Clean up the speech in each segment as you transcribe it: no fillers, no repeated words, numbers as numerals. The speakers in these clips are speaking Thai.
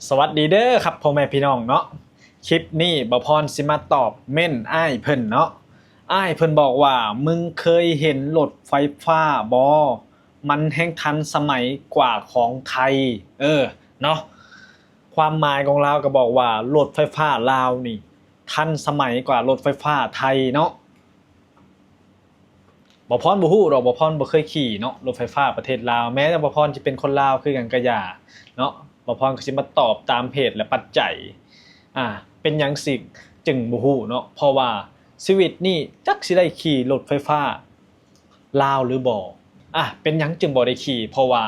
สวัสดีเด้อครับพ่อแม่พี่น้องเนาะคลิปนี้บ่พรสิมาตอบเม่นอ้ายเพิ่นเนาะอ้ายเพิ่นบอกว่ามึงเคยเห็นรถไฟฟ้าบ่มันแห่งทันสมัยกว่าของไทยเนาะความหมายของเราก็บอกว่ารถไฟฟ้าลาวนี่ทันสมัยกว่ารถไฟฟ้าไทยเนาะบ่พรบ่ฮู้ดอกบ่พรบ่เคยขี่เนาะรถไฟฟ้าประเทศลาวแม้แต่บ่พรจะเป็นคนลาวคือกันก็อย่าเนาะบ่พรก็สิมาตอบตามเหตุและปัจจัยเป็นหยังสิจึงบ่ฮู้เนาะเพราะว่าชีวิตนี่จักสิได้ขี่รถไฟฟ้าลาวหรือบ่เป็นหยังจึงบ่ได้ขี่เพราะว่า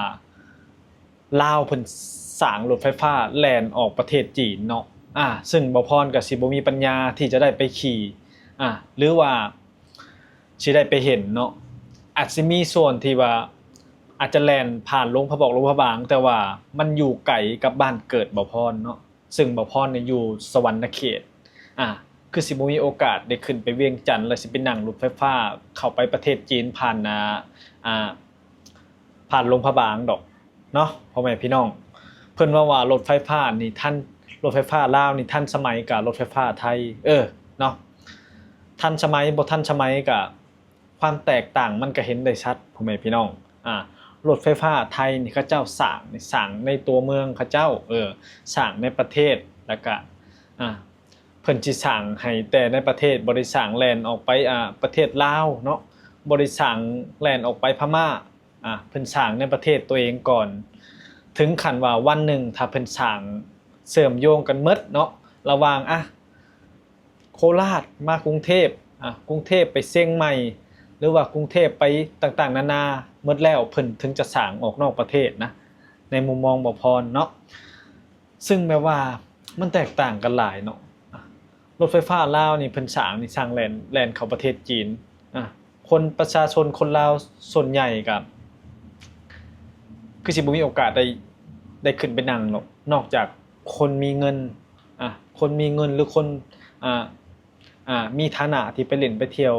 ลาวเพิ่นสร้างรถไฟฟ้าแล่นออกประเทศจีนเนาะซึ่งบ่พรก็สิบ่มีปัญญาที่จะได้ไปขี่หรือว่าสิได้ไปเห็นเนาะอาจสิมีส่วนที่ว่าอาจจะแล่นผ่านลงพระบอกลงพระบางแต่ว่ามันอยู่ไกลกับบ้านเกิดบ่พรเนาะซึ่งบ่พรเนี่ยอยู่สวรรณเขตคือสิบ่มีโอกาสได้ขึ้นไปเวียงจันทน์แล้วสิไปนั่งรถไฟฟ้าเข้าไปประเทศจีนผ่านลงพระบางดอกเนาะพ่อแม่พี่น้องเพิ่นว่ารถไฟฟ้านี่ท่านรถไฟฟ้าลาวนี่ทันสมัยกับรถไฟฟ้าไทยเนาะทันสมัยบ่ทันสมัยกับความแตกต่างมันก็เห็นได้ชัดพ่อแม่พี่น้องรถไฟฟ้าไทยนี่เขาเจ้าสร้างในตัวเมืองเขาเจ้าสร้างในประเทศแล้วก็เพิ่นสิสร้างให้แต่ในประเทศบ่ได้สร้างแล่นออกไปประเทศลาวเนาะบ่ได้สร้างแล่นออกไปพม่าเพิ่นสร้างในประเทศตัวเองก่อนถึงขั้นว่าวันหนึ่งถ้าเพิ่นสร้างเสริมโยงกันหมดเนาะระหว่างโคราชมากรุงเทพกรุงเทพไปเชียงใหม่หรือว่ากรุงเทพไปต่างๆนานาหมดแล้วเพิ่นถึงจะสร้างออกนอกประเทศนะในมุมมองบ่พรเนาะซึ่งแม้ว่ามันแตกต่างกันหลายเนาะรถไฟฟ้าลาวนี่เพิ่นสร้างแล่นเข้าประเทศจีนคนประชาชนคนลาวส่วนใหญ่ก็คือสิบ่มีโอกาสได้ขึ้นไปนั่งหรอกนอกจากคนมีเงินคนมีเงินหรือคนมีฐานะที่ไปเล่นไปเที่ยว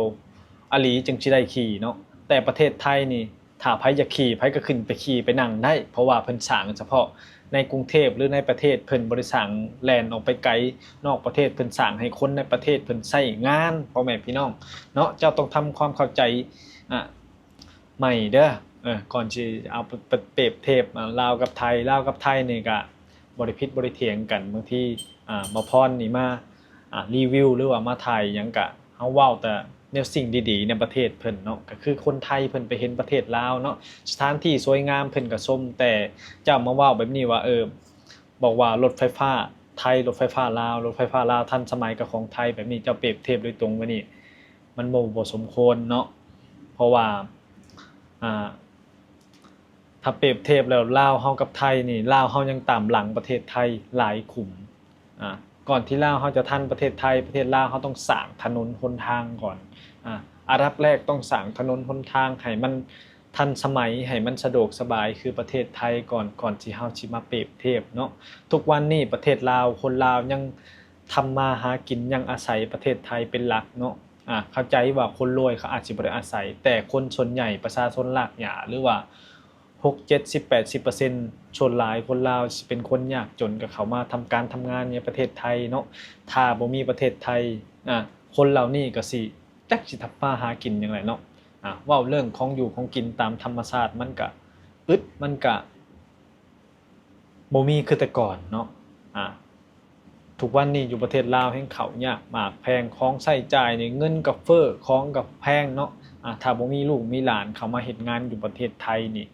อหลีจึงสิได้ขี่เนาะแต่ประเทศไทยนี่ถ้าไผอยากขี่ไผก็ขึ้นไปขี่ไปนั่งได้เพราะว่าเพิ่นสร้างเฉพาะในกรุงเทพหรือในประเทศเพิ่นบ่ได้สร้างแล่นออกไปไกลนอกประเทศเพิ่นสร้างให้คนในประเทศเพิ่นใช้งานพ่อแม่พี่น้องเนาะเจ้าต้องทำความเข้าใจใหม่เด้อก่อนสิเอาไปเปรียบเทียบลาวกับไทยนี่ก็บ่ได้ผิดบ่ได้เถียงกันบางทีบ่พรนี่มารีวิวหรือว่ามาถ่ายหยังก็เฮาเว้าแต่แนวสิ่งดีๆในประเทศเพิ่นเนาะก็คือคนไทยเพิ่นไปเห็นประเทศลาวเนาะสถานที่สวยงามเพิ่นก็ชมแต่เจ้ามาเว้าแบบนี้ว่าบอกว่ารถไฟฟ้าไทยรถไฟฟ้าลาวรถไฟฟ้าลาวทันสมัยกับของไทยแบบนี้เจ้าเปรียบเทียบโดยตรงว่านี่มันบ่สมควรเนาะเพราะว่าถ้าเปรียบเทียบแล้วลาวเฮากับไทยนี่ลาวเฮายังตามหลังประเทศไทยหลายขุมก่อนที่ลาวเฮาจะทันประเทศไทยประเทศลาวเฮาต้องสร้างถนนหนทางก่อนอันดับแรกต้องสร้างถนนหนทางให้มันทันสมัยให้มันสะดวกสบายคือประเทศไทยก่อนที่เฮาสิมาเปรียบเทียบเนาะทุกวันนี้ประเทศลาวคนลาวยังทำมาหากินยังอาศัยประเทศไทยเป็นหลักเนาะเข้าใจว่าคนรวยเขาอาจสิบ่ได้อาศัยแต่คนส่วนใหญ่ประชาชนรากหญ้าหรือว่า6 70 80%ชนหลายคนลาวสิเป็นคนยากจนก็เข้ามาทำการทำงานในประเทศไทยเนาะถ้าบ่มีประเทศไทยคนเหล่านี้ก็สิจักสิทำมาหากินจังไดเนาะเว้าเรื่องของอยู่ของกินตามธรรมชาติมันก็มันก็บ่มีคือแต่ก่อนเนาะทุกวันนี้อยู่ประเทศลาวแฮ่งข้าวยากมากแพงของใช้จ่ายนี่เงินก็เฟ้อของก็แพงเนาะถ้าบ่มีลูกมีหลานเข้ามาเฮ็ดงานอยู่ประเทศไทยนี่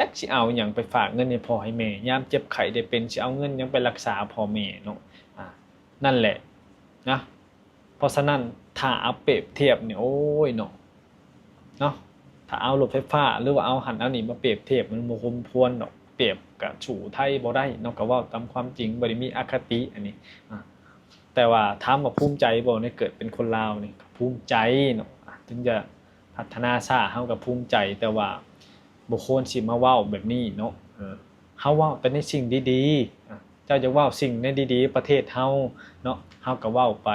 จักสิเอาหยังไปฝากเงินให้พ่อให้แม่ยามเจ็บไข้ได้เป็นสิเอาเงินหยังไปรักษาพ่อแม่เนาะนั่นแหละนะเพราะฉะนั้นถ้าเอาเปรียบเทียบนี่โอ้ยเนาะถ้าเอารถไฟฟ้าหรือว่าเอาหันเอานี่มาเปรียบเทียบมันบ่คุ้มควรดอกเปรียบกับสู่ไทยบ่ได้เนาะก็เว้าตามความจริงบ่ได้มีอคติอันนี้แต่ว่าถามว่าภูมิใจบ่ในเกิดเป็นคนลาวนี่ก็ภูมิใจเนาะถึงจะพัฒนาช้าเฮาก็ภูมิใจแต่ว่าบ่ควรสิมาเว้าแบบนี้เนาะเฮาเว้าแต่ในสิ่งดีๆเจ้าจะเว้าสิ่งในดีๆประเทศเฮาเนาะเฮาก็เว้าไป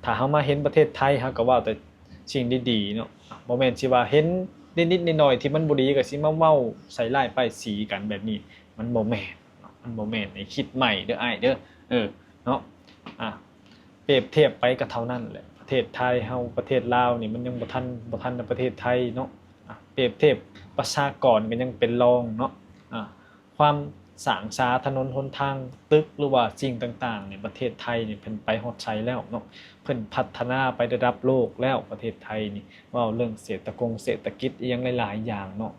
ถ้าเฮามาเห็นประเทศไทยเฮาก็เว้าแต่สิ่งดีๆเนาะบ่แม่นสิว่าเห็นนิดๆหน่อยๆที่มันบ่ดีก็สิมาเว้าใส่ร้ายป้ายสีกันแบบนี้มันบ่แม่น มันบ่แม่นไอ้คิดใหม่เด้ออ้ายเด้อเนาะเปรียบเทียบไปก็เท่านั้นแหละประเทศไทยเฮาประเทศลาวนี่มันยังบ่ทันในประเทศไทยเนาะเปรียบเทียบประชากรก็ยังเป็นรองเนาะความสร้างสาถนนหนทางตึกหรือว่าสิ่งต่างๆเนี่ยประเทศไทยนี่เพิ่นไปฮอดไสแล้วเนาะเพิ่นพัฒนาไประดับโลกแล้วประเทศไทยนี่เว้าเรื่องเศรษฐกิจอีหยังหลายๆอย่างเนาะ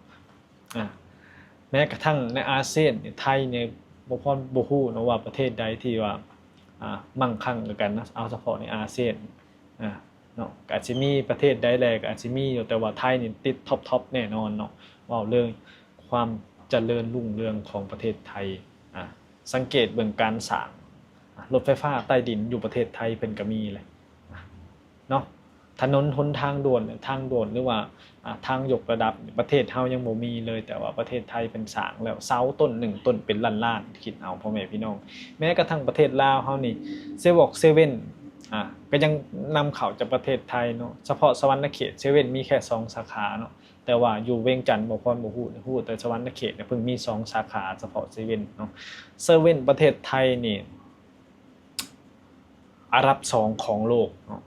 แม้กระทั่งในอาเซียนเนี่ยไทยเนี่ยบ่ฮู้เนาะว่าประเทศใดที่ว่ามั่งคั่งกว่ากันนะเอาเฉพาะในอาเซียนเนาะก็อาจสิมีประเทศใดแลก็อาจสิมีอยู่แต่ว่าไทยนี่ติดท็อปๆแน่นอนเนาะเว้าเรื่องความเจริญรุ่งเรืองของประเทศไทยสังเกตเบิ่งการสร้างรถไฟฟ้าใต้ดินอยู่ประเทศไทยเพิ่นก็มีเลยเนาะถนนหนทางด่วนหรือว่าทางยกระดับประเทศเฮายังบ่มีเลยแต่ว่าประเทศไทยเป็นสร้างแล้วเสาต้น1ต้นเป็นล้านๆคิดเอาพ่อแม่พี่น้องแม้กระทั่งประเทศลาวเฮานี่เซเว่นก็ยังนำเข้าจากประเทศไทยเนาะเฉพาะสวรรณเขตเซเว่นมีแค่2สาขาเนาะแต่ว่าอยู่เวียงจันทน์บ่ฮู้แต่สวรรณเขตเนี่ยเพิ่งมี2สาขาเฉพาะเซเว่นเนาะเซเว่นประเทศไทยนี่อันดับ2ของโลกเนาะ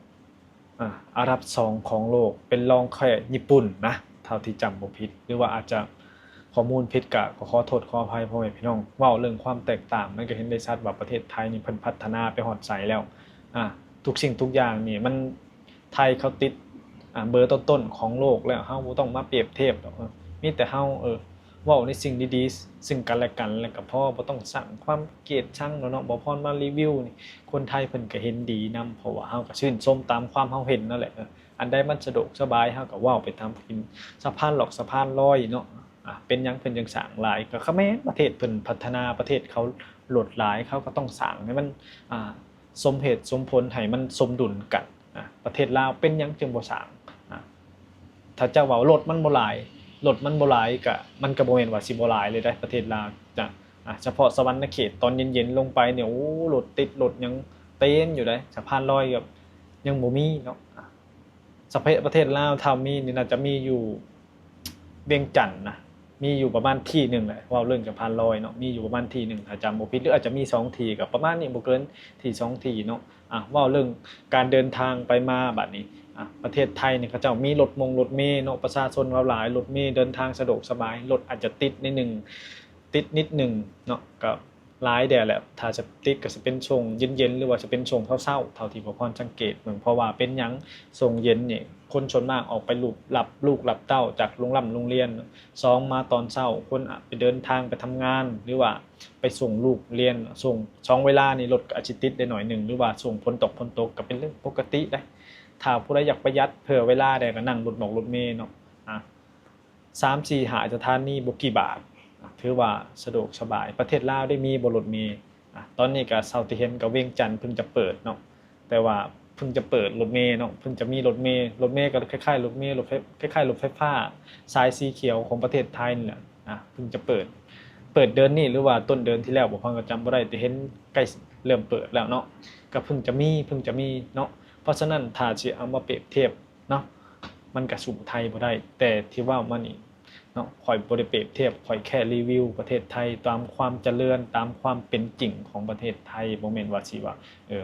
อันดับ2ของโลกเป็นรองแค่ญี่ปุ่นนะเท่าที่จำบ่ผิดหรือว่าอาจจะข้อมูลผิดก็ขอโทษขออภัยพ่อแม่พี่น้องเว้าเรื่องความแตกต่างมันก็เห็นได้ชัดว่าประเทศไทยนี่เพิ่นพัฒนาไปฮอดไสแล้วทุกสิ่งทุกอย่างนี่มันไทยเขาติดเบอร์ต้นๆของโลกแล้วเฮาบ่ต้องมาเปรียบเทียบดอกมีแต่เฮาเว้าในสิ่งดีๆซึ่งกันและกันแล้วก็พอบ่ต้องสร้างความเกลียดชังเนาะบ่พรมารีวิวนี่คนไทยเพิ่นก็เห็นดีนำเพราะว่าเฮาก็ชื่นชมตามความเฮาเห็นนั่นแหละอันใดมันสะดวกสบายเฮาก็เว้าไปตามกินสะพานหลอกสะพานลอยเนาะเป็นหยังเพิ่นจังสร้างหลายก็คือแม้นประเทศเพิ่นพัฒนาประเทศเขาโลดหลายเขาก็ต้องสร้างให้มันสมเหตุสมผลให้มันสมดุลกันประเทศลาวเป็นหยังจึงบ่สร้างถ้าเจ้าว่ารถมันบ่หลายก็มันก็บ่แม่นว่าสิบ่หลายเลยได้ประเทศลาวจ้ะเฉพาะสวรรณเขตตอนเย็นๆลงไปเนี่ยโอ้รถติดรถยังเต็มอยู่ได้สะพานลอยก็ยังบ่มีเนาะประเทศลาวถ้ามีนี่น่าจะมีอยู่เวียงจันทน์นะมีอยู่ประมาณที่หนึ่งแหละว่าเรื่องสะพานลอยเนาะมีอยู่ประมาณที่หนึ่งถ้าจำบ่ผิดหรืออาจจะมี2ที่ก็ประมาณนี้บ่เกินที่2ที่เนาะว่าเรื่องการเดินทางไปมาบัดนี้ประเทศไทยเนี่ยเขาเจ้ามีรถเมล์เนาะประชาชนเราหลายรถเมล์เดินทางสะดวกสบายรถอาจจะติดนิดนึงเนาะก็หลายแดดแหละถ้าจะติดก็สิเป็นช่วงเย็นๆหรือว่าจะเป็นช่วงเช้าๆเท่าที่พ่อพรสังเกตเหมือนเพราะว่าเป็นหยังช่วงเย็นนี่คนส่วนมากออกไปลูกหลับเต้าจากโรงเรียน2มาตอนเช้าคนไปเดินทางไปทำงานหรือว่าไปส่งลูกเรียนส่ง2เวลานี่รถก็อาจจะติดได้หน่อยนึงหรือว่าส่งฝนตกก็เป็นเรื่องปกติได้ถ้าผู้ใดอยากประหยัดเผื่อเวลาได้ก็นั่งรถเมล์เนาะ3-4 หาสถานีบ่กี่บาทถือว่าสะดวกสบายประเทศลาวได้มีบ่รถเมล์ตอนนี้ก็เซาที่เห็นก็เวียงจันทน์เพิ่งจะเปิดเนาะแต่ว่าเพิ่งจะเปิดรถเมล์เนาะเพิ่งจะมีรถเมล์ก็คล้ายๆรถเมล์คล้ายๆรถไฟฟ้าสายสีเขียวของประเทศไทยนี่แหละเพิ่งจะเปิดเดือนนี้หรือว่าต้นเดือนที่แล้วบ่พรก็จำบ่ได้แต่เห็นใกล้เริ่มเปิดแล้วเนาะก็เพิ่งจะมีเนาะเพราะฉะนั้นถ้าสิเอามาเปรียบเทียบเนาะมันก็สู้ไทยบ่ได้แต่ที่ว่ามานี่เนาะข่อยบ่ได้เปรียบเทียบข่อยแค่รีวิวประเทศไทยตามความเจริญตามความเป็นจริงของประเทศไทยบ่แม่นว่าสิว่า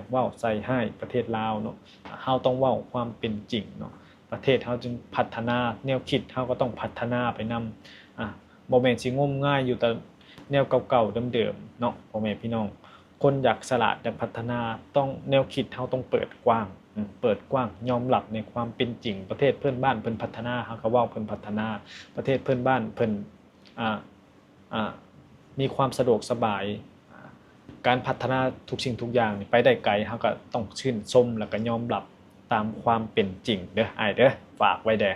เว้าใส่ให้ประเทศลาวเนาะเฮาต้องเว้าความเป็นจริงเนาะประเทศเฮาจึงพัฒนาแนวคิดเฮาก็ต้องพัฒนาไปนำบ่แม่นสิงมง่ายอยู่แต่แนวเก่าๆเดิมๆเนาะพ่อแม่พี่น้องคนอยากฉลาดอยากพัฒนาต้องแนวคิดเฮาต้องเปิดกว้างยอมรับในความเป็นจริงประเทศเพื่อนบ้านเพิ่นพัฒนาเฮาก็เว้าเพิ่นพัฒนาประเทศเพื่อนบ้านเพิ่นมีความสะดวกสบายการพัฒนาทุกสิ่งทุกอย่างนี่ไปได้ไกลเฮาก็ต้องชื่นชมแล้วก็ยอมรับตามความเป็นจริงเด้ออ้ายเด้อฝากไว้แด่